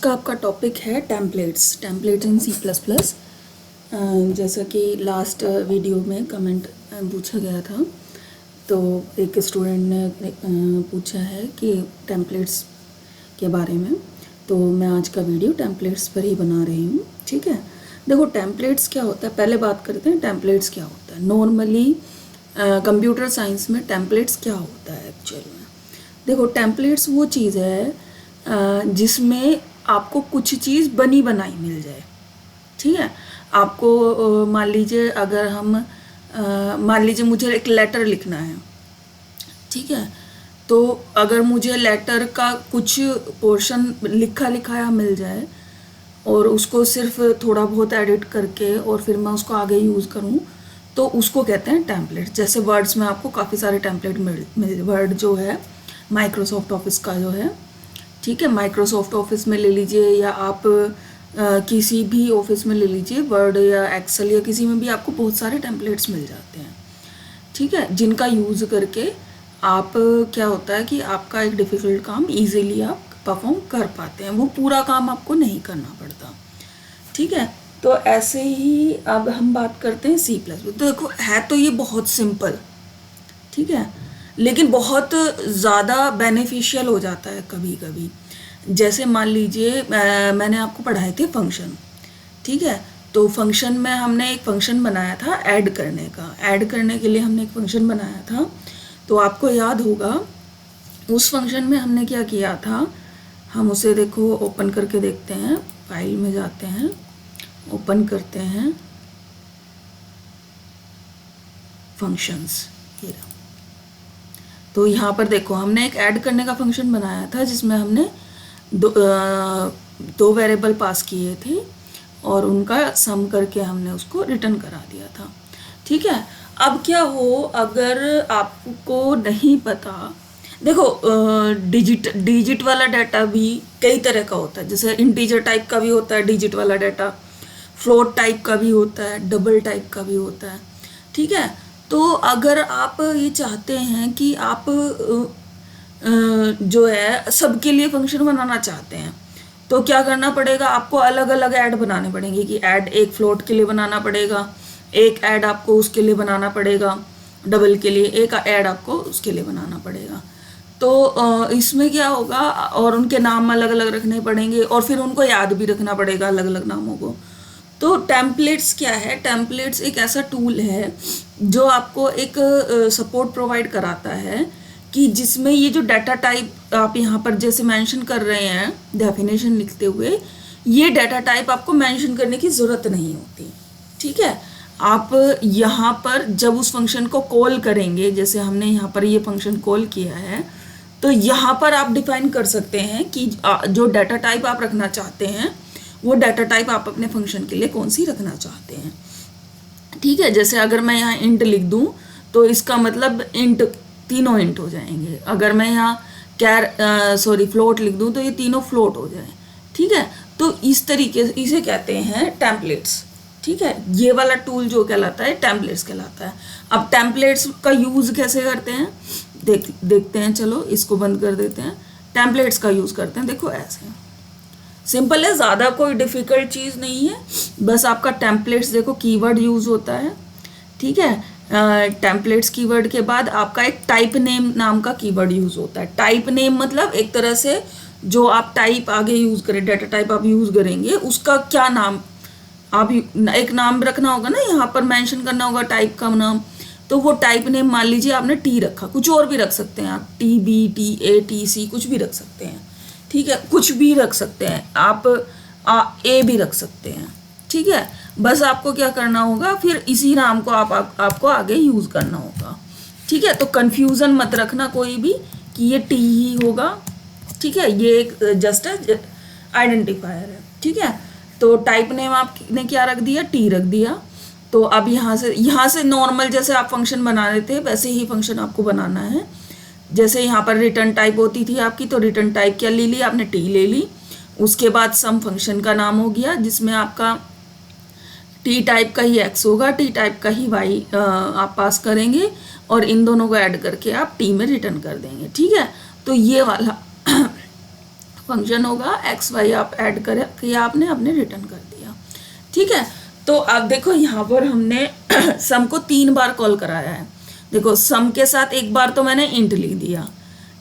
का आपका टॉपिक है टेम्पलेट्स इन सी प्लस प्लस। जैसा कि लास्ट वीडियो में कमेंट पूछा गया था, तो एक स्टूडेंट ने पूछा है कि टेम्पलेट्स के बारे में, तो मैं आज का वीडियो टेम्पलेट्स पर ही बना रही हूँ। ठीक है, देखो टेम्पलेट्स क्या होता है, पहले बात करते हैं टेम्पलेट्स क्या होता है। नॉर्मली कंप्यूटर साइंस में टेम्पलेट्स क्या होता है एक्चुअल में। देखो टेम्पलेट्स वो चीज़ है जिसमें आपको कुछ चीज़ बनी बनाई मिल जाए। ठीक है, आपको मान लीजिए अगर हम मान लीजिए मुझे एक लेटर लिखना है, ठीक है, तो अगर मुझे लेटर का कुछ पोर्शन लिखा लिखाया मिल जाए और उसको सिर्फ थोड़ा बहुत एडिट करके और फिर मैं उसको आगे यूज़ करूँ, तो उसको कहते हैं टेम्पलेट। जैसे वर्ड्स में आपको काफ़ी सारे टेम्पलेट मिल वर्ड जो है माइक्रोसॉफ्ट ऑफिस का जो है, ठीक है, माइक्रोसॉफ्ट ऑफिस में ले लीजिए या आप किसी भी ऑफिस में ले लीजिए, वर्ड या एक्सेल या किसी में भी आपको बहुत सारे टेम्पलेट्स मिल जाते हैं। ठीक है, जिनका यूज़ करके आप क्या होता है कि आपका एक डिफ़िकल्ट काम इजीली आप परफॉर्म कर पाते हैं, वो पूरा काम आपको नहीं करना पड़ता। ठीक है, तो ऐसे ही अब हम बात करते हैं सी प्लस। तो देखो है तो ये बहुत सिंपल, ठीक है, लेकिन बहुत ज़्यादा बेनिफिशियल हो जाता है कभी कभी। जैसे मान लीजिए मैंने आपको पढ़ाए थे फंक्शन, ठीक है, तो फंक्शन में हमने एक फंक्शन बनाया था ऐड करने का। ऐड करने के लिए हमने एक फंक्शन बनाया था, तो आपको याद होगा उस फंक्शन में हमने क्या किया था। हम उसे देखो ओपन करके देखते हैं, फाइल में जाते हैं, ओपन करते हैं फंक्शंस, ये रहा। तो यहाँ पर देखो हमने एक ऐड करने का फंक्शन बनाया था जिसमें हमने दो वेरिएबल पास किए थे और उनका सम करके हमने उसको रिटर्न करा दिया था। ठीक है, अब क्या हो अगर आपको नहीं पता, देखो डिजिट वाला डाटा भी कई तरह का होता है। जैसे इंटीजर टाइप का भी होता है डिजिट वाला डाटा, फ्लोट टाइप का भी होता है, डबल टाइप का भी होता है। ठीक है, तो अगर आप ये चाहते हैं कि आप जो है सबके लिए फंक्शन बनाना चाहते हैं, तो क्या करना पड़ेगा, आपको अलग अलग ऐड बनाने पड़ेंगे। कि ऐड एक फ्लोट के लिए बनाना पड़ेगा, एक ऐड आपको उसके लिए बनाना पड़ेगा, डबल के लिए एक ऐड आपको उसके लिए बनाना पड़ेगा। तो इसमें क्या होगा, और उनके नाम अलग अलग रखने पड़ेंगे और फिर उनको याद भी रखना पड़ेगा अलग अलग नामों को। तो टेम्पलेट्स क्या है, टेम्पलेट्स एक ऐसा टूल है जो आपको एक सपोर्ट प्रोवाइड कराता है कि जिसमें ये जो डाटा टाइप आप यहाँ पर जैसे मेंशन कर रहे हैं डेफिनेशन लिखते हुए, ये डाटा टाइप आपको मेंशन करने की ज़रूरत नहीं होती। ठीक है, आप यहाँ पर जब उस फंक्शन को कॉल करेंगे, जैसे हमने यहाँ पर ये फंक्शन कॉल किया है, तो यहाँ पर आप डिफाइन कर सकते हैं कि जो डाटा टाइप आप रखना चाहते हैं वो डाटा टाइप आप अपने फंक्शन के लिए कौन सी रखना चाहते हैं। ठीक है, जैसे अगर मैं यहाँ इंट लिख दूँ तो इसका मतलब इंट, तीनों इंट हो जाएंगे। अगर मैं यहाँ फ्लोट लिख दूँ तो ये तीनों फ्लोट हो जाए। ठीक है, तो इस तरीके से इसे कहते हैं टेम्पलेट्स। ठीक है, ये वाला टूल जो कहलाता है टेम्पलेट्स कहलाता है। अब टेम्पलेट्स का यूज़ कैसे करते हैं देखते हैं। चलो इसको बंद कर देते हैं। टेम्पलेट्स का यूज़ करते हैं, देखो ऐसे सिंपल है, ज़्यादा कोई डिफ़िकल्ट चीज़ नहीं है। बस आपका टेम्पलेट्स देखो कीवर्ड यूज़ होता है। ठीक है, टेम्पलेट्स कीवर्ड के बाद आपका एक टाइप नेम नाम का कीवर्ड यूज़ होता है। टाइप नेम मतलब एक तरह से जो आप टाइप आगे यूज़ करें, डाटा टाइप आप यूज़ करेंगे उसका क्या नाम, आप एक नाम रखना होगा ना, यहाँ पर मेंशन करना होगा टाइप का नाम। तो वो टाइप नेम मान लीजिए आपने टी रखा, कुछ और भी रख सकते हैं आप, T B, T A, T C, कुछ भी रख सकते हैं। ठीक है, कुछ भी रख सकते हैं आप, ए भी रख सकते हैं। ठीक है, बस आपको क्या करना होगा, फिर इसी नाम को आपको आगे यूज़ करना होगा। ठीक है, तो कन्फ्यूज़न मत रखना कोई भी कि ये टी ही होगा। ठीक है, ये एक जस्ट आइडेंटिफायर है। ठीक है, तो टाइप नेम आपने क्या रख दिया, टी रख दिया। तो अब यहाँ से नॉर्मल जैसे आप फंक्शन बना रहे थे वैसे ही फंक्शन आपको बनाना है। जैसे यहाँ पर रिटर्न टाइप होती थी आपकी, तो रिटर्न टाइप क्या ले ली आपने, टी ले ली। उसके बाद सम फंक्शन का नाम हो गया जिसमें आपका टी टाइप का ही एक्स होगा, टी टाइप का ही वाई आप पास करेंगे और इन दोनों को ऐड करके आप टी में रिटर्न कर देंगे। ठीक है, तो ये वाला फंक्शन होगा एक्स वाई, आप ऐड कर किया आपने रिटर्न कर दिया। ठीक है, तो अब देखो यहाँ पर हमने सम को 3 बार कॉल कराया है। देखो सम के साथ एक बार तो मैंने इंट लिख दिया।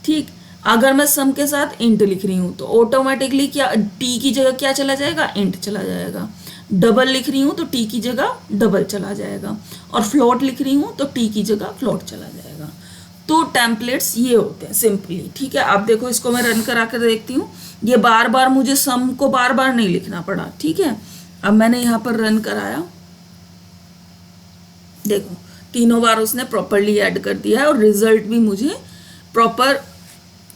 ठीक, अगर मैं सम के साथ इंट लिख रही हूँ तो ऑटोमेटिकली क्या टी की जगह क्या चला जाएगा, इंट चला जाएगा। डबल लिख रही हूँ तो टी की जगह डबल चला जाएगा, और फ्लोट लिख रही हूँ तो टी की जगह फ्लोट चला जाएगा। तो टेम्पलेट्स ये होते हैं सिंपली। ठीक है, आप देखो इसको मैं रन करा कर देखती हूँ, ये बार बार मुझे सम को बार बार नहीं लिखना पड़ा। ठीक है, अब मैंने यहाँ पर रन कराया, देखो तीनों बार उसने प्रॉपरली ऐड कर दिया है और रिजल्ट भी मुझे प्रॉपर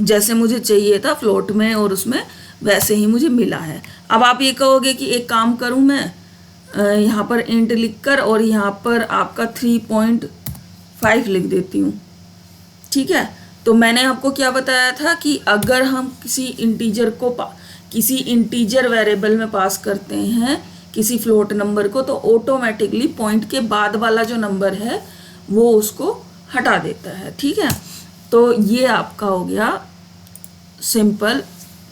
जैसे मुझे चाहिए था फ्लोट में और उसमें वैसे ही मुझे मिला है। अब आप ये कहोगे कि एक काम करूं मैं यहाँ पर इंट लिखकर और यहाँ पर आपका 3.5 लिख देती हूँ। ठीक है, तो मैंने आपको क्या बताया था कि अगर हम किसी इंटीजर वेरिएबल में पास करते हैं किसी फ्लोट नंबर को, तो ऑटोमेटिकली पॉइंट के बाद वाला जो नंबर है वो उसको हटा देता है। ठीक है, तो ये आपका हो गया सिंपल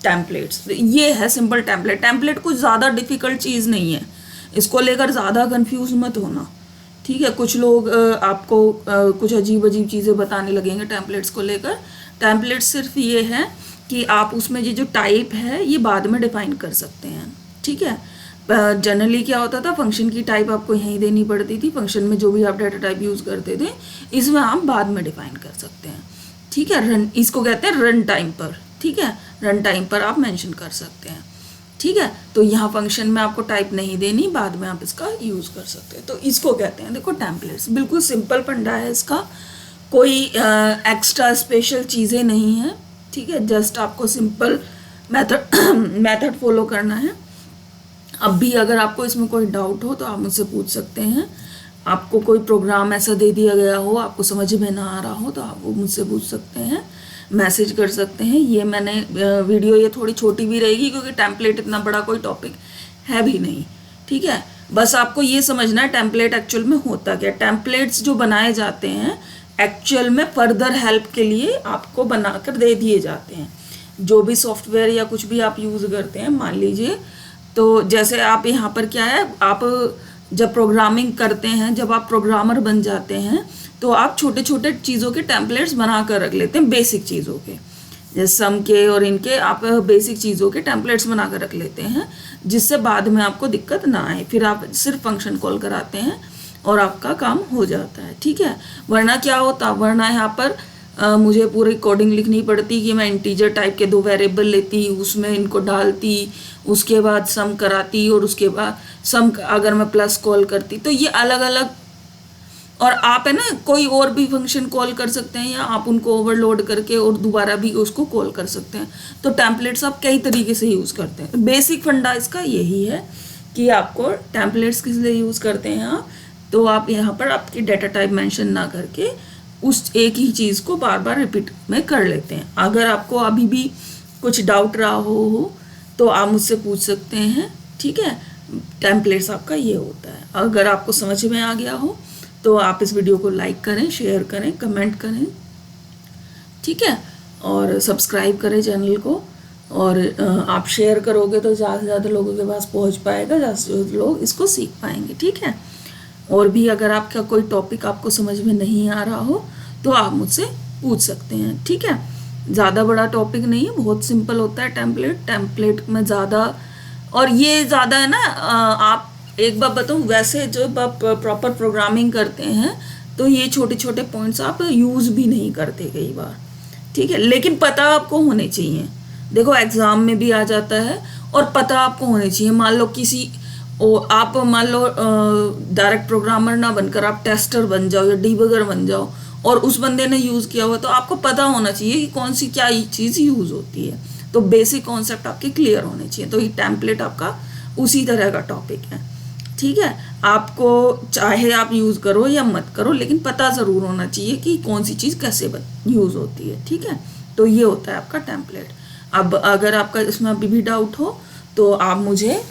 टेम्पलेट्स। ये है सिंपल टेम्पलेट। टेम्पलेट कुछ ज़्यादा डिफिकल्ट चीज़ नहीं है, इसको लेकर ज़्यादा कंफ्यूज मत होना। ठीक है, कुछ लोग आपको कुछ अजीब अजीब चीज़ें बताने लगेंगे टेम्पलेट्स को लेकर। टेम्पलेट सिर्फ ये है कि आप उसमें ये जो टाइप है ये बाद में डिफाइन कर सकते हैं। ठीक है, जनरली क्या होता था, फंक्शन की टाइप आपको यहीं देनी पड़ती थी। फंक्शन में जो भी आप डाटा टाइप यूज़ करते थे इसमें आप बाद में डिफाइन कर सकते हैं। ठीक है, रन इसको कहते हैं रन टाइम पर। ठीक है, रन टाइम पर आप मेंशन कर सकते हैं। ठीक है, तो यहाँ फंक्शन में आपको टाइप नहीं देनी, बाद में आप इसका यूज़ कर सकते हैं। तो इसको कहते हैं देखो टेम्पलेट्स। बिल्कुल सिंपल फंडा है इसका, कोई एक्स्ट्रा स्पेशल चीज़ें नहीं है। ठीक है, जस्ट आपको सिंपल मेथड फॉलो करना है। अब भी अगर आपको इसमें कोई डाउट हो तो आप मुझसे पूछ सकते हैं। आपको कोई प्रोग्राम ऐसा दे दिया गया हो आपको समझ में ना आ रहा हो तो आप वो मुझसे पूछ सकते हैं, मैसेज कर सकते हैं। ये मैंने वीडियो ये थोड़ी छोटी भी रहेगी क्योंकि टेम्पलेट इतना बड़ा कोई टॉपिक है भी नहीं। ठीक है, बस आपको ये समझना है टेम्पलेट एक्चुअल में होता क्या। टेम्पलेट्स जो बनाए जाते हैं एक्चुअल में फर्दर हेल्प के लिए आपको बनाकर दे दिए जाते हैं। जो भी सॉफ्टवेयर या कुछ भी आप यूज़ करते हैं, मान लीजिए तो जैसे आप यहाँ पर क्या है, आप जब प्रोग्रामिंग करते हैं, जब आप प्रोग्रामर बन जाते हैं तो आप छोटे छोटे चीज़ों के टेम्पलेट्स बना कर रख लेते हैं, बेसिक चीज़ों के, जैसे सम के और इनके आप बेसिक चीज़ों के टेम्पलेट्स बना कर रख लेते हैं, जिससे बाद में आपको दिक्कत ना आए। फिर आप सिर्फ फंक्शन कॉल कराते हैं और आपका काम हो जाता है। ठीक है, वरना क्या होता, वरना यहाँ पर मुझे पूरी कोडिंग लिखनी पड़ती कि मैं इंटीजर टाइप के 2 वेरिएबल लेती, उसमें इनको डालती, उसके बाद सम कराती, और उसके बाद सम अगर मैं प्लस कॉल करती, तो ये अलग अलग। और आप है ना कोई और भी फंक्शन कॉल कर सकते हैं या आप उनको ओवरलोड करके और दोबारा भी उसको कॉल कर सकते हैं। तो टेम्पलेट्स आप कई तरीके से यूज़ करते हैं। बेसिक फंडा इसका यही है कि आपको टेम्पलेट्स किस लिए यूज़ करते हैं आप, तो आप यहाँ पर आपकी डाटा टाइप मेंशन ना करके उस एक ही चीज़ को बार बार रिपीट में कर लेते हैं। अगर आपको अभी भी कुछ डाउट रहा हो तो आप मुझसे पूछ सकते हैं। ठीक है, टेम्पलेट्स आपका ये होता है। अगर आपको समझ में आ गया हो तो आप इस वीडियो को लाइक करें, शेयर करें, कमेंट करें। ठीक है, और सब्सक्राइब करें चैनल को, और आप शेयर करोगे तो ज़्यादा से ज़्यादा लोगों के पास पहुंच पाएगा, ज़्यादा से ज़्यादा लोग इसको सीख पाएंगे। ठीक है, और भी अगर आपका कोई टॉपिक आपको समझ में नहीं आ रहा हो तो आप मुझसे पूछ सकते हैं। ठीक है, ज़्यादा बड़ा टॉपिक नहीं है, बहुत सिंपल होता है टेम्पलेट में ज़्यादा, और ये ज़्यादा है ना, आप एक बार बताऊँ, वैसे जो आप प्रॉपर प्रोग्रामिंग करते हैं तो ये छोटे छोटे पॉइंट्स आप यूज़ भी नहीं करते कई बार। ठीक है, लेकिन पता आपको होने चाहिए। देखो एग्ज़ाम में भी आ जाता है और पता आपको होने चाहिए। मान लो आप मान लो डायरेक्ट प्रोग्रामर ना बनकर आप टेस्टर बन जाओ या डिबगर बन जाओ, और उस बंदे ने यूज़ किया हुआ, तो आपको पता होना चाहिए कि कौन सी क्या चीज़ यूज़ होती है। तो बेसिक कॉन्सेप्ट आपके क्लियर होने चाहिए। तो ये टेम्पलेट आपका उसी तरह का टॉपिक है। ठीक है, आपको चाहे आप यूज़ करो या मत करो, लेकिन पता ज़रूर होना चाहिए कि कौन सी चीज़ कैसे यूज़ होती है। ठीक है, तो ये होता है आपका टेम्पलेट। अब अगर आपका इसमें अभी भी डाउट हो तो आप मुझे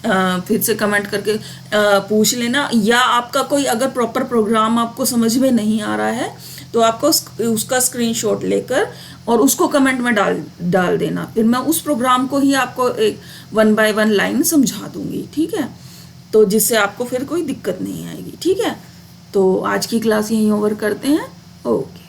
फिर से कमेंट करके पूछ लेना, या आपका कोई अगर प्रॉपर प्रोग्राम आपको समझ में नहीं आ रहा है तो आपको उसका स्क्रीनशॉट लेकर और उसको कमेंट में डाल देना, फिर मैं उस प्रोग्राम को ही आपको एक 1 बाय 1 लाइन समझा दूंगी, ठीक है। तो जिससे आपको फिर कोई दिक्कत नहीं आएगी, ठीक है। तो आज की क्लास यहीं ओवर करते हैं। ओके।